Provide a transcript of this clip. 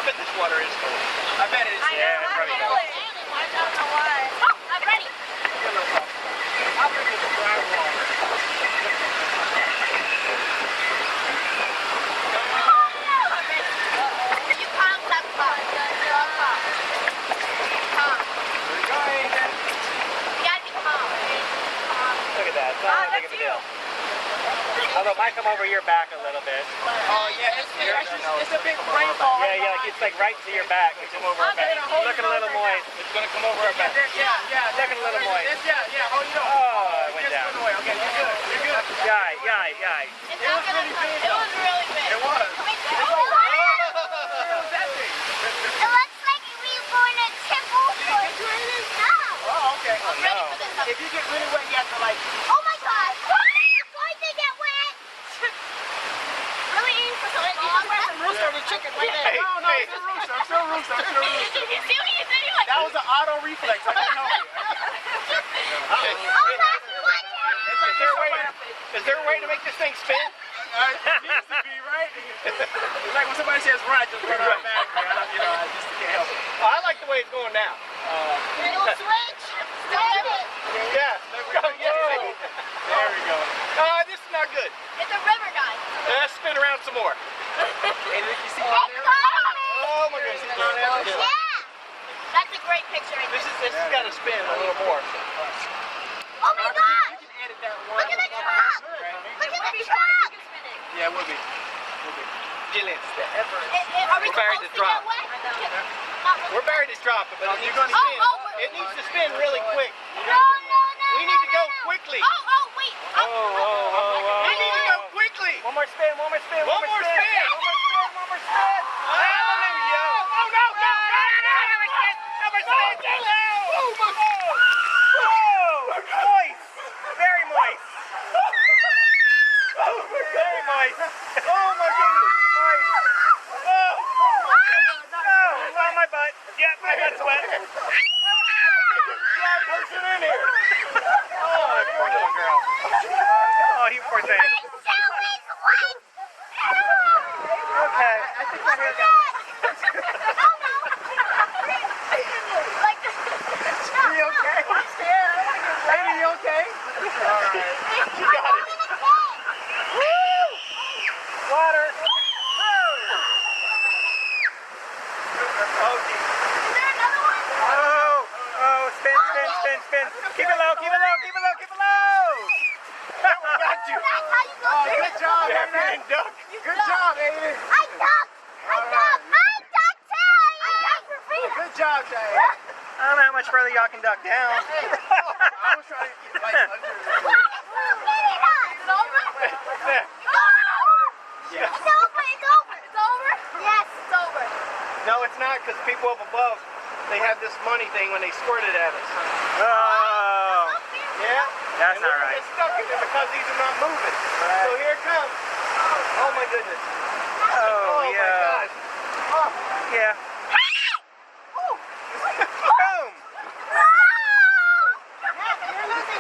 bet this water is cold. I bet it is. Yeah, it's probably cold. I don't know why. I'm ready. I'll bring you the dry water. You calm, stop calm. Calm. There you go, Aiden. You gotta be calm. Look at that. It's not that big of a deal. Although it might come over your back a little bit. Oh, yeah, it's a big rainfall. Yeah, it's like right to your back. It's over our back. It's looking a little moist. It's going to come over our back. Yeah. Looking a little moist. Yeah, hold it on. Oh, it went down. Okay, you're good. Yay. It's not gonna come. It was really big. It was. It What was that thing? looks like we were going to temple. No. Oh, okay. I'm ready for this. If you get really wet, you have to like... Oh my God. It's going to get wet. Really aim for something. You just went from rooster to chicken right there. Hey, No, hey. I'm still rooster. You see what he's doing? That was an auto reflex. I didn't know. Is there a way to make this thing spin? It needs to be, right? It's like when somebody says run, I just run automatically. I just can't help it. Oh, I like the way it's going now. Little switch. Start it. Yeah, there we go. Yeah. There we go. This is not good. It's a river, guys. Let's spin around some more. Hey, Rick, you see It's down there? coming. Oh my goodness. Yeah. That's a great picture. This has got to spin a little more. Oh my God. You can edit that one. Look at the truck. Look at the truck. Yeah, we'll be. Gillian. Are we We're buried supposed to drop. get wet? We're buried to drop, but it needs to Oh, spin. oh. It needs to spin really quick. No. We need to go quickly. Oh, wait. We need to go quickly. One more spin. One more spin. Hallelujah. Oh, no. Oh, moist. Very moist. Very moist. Oh my goodness. Oh, on my butt. Yeah, my butt's wet. Person in here. Oh, poor little girl. Oh, you poor thing. Okay. I think I'm here. You okay? Baby, you okay? All right. You got it. Water. Oh, spin. Keep it low. We got you. Oh, good job, Yeah, Aiden. and duck. Good job, Aiden. I ducked for free. Good job, Jay. I don't know how much further y'all can duck down. I was trying to get like under. No, it's not, because people up above, they have this money thing when they squirt it at us. Oh, Yeah? that's And not we're right. gonna get stuck in there because these are not moving. So here it comes. Oh my goodness. Oh, my yeah. gosh. Oh. Yeah.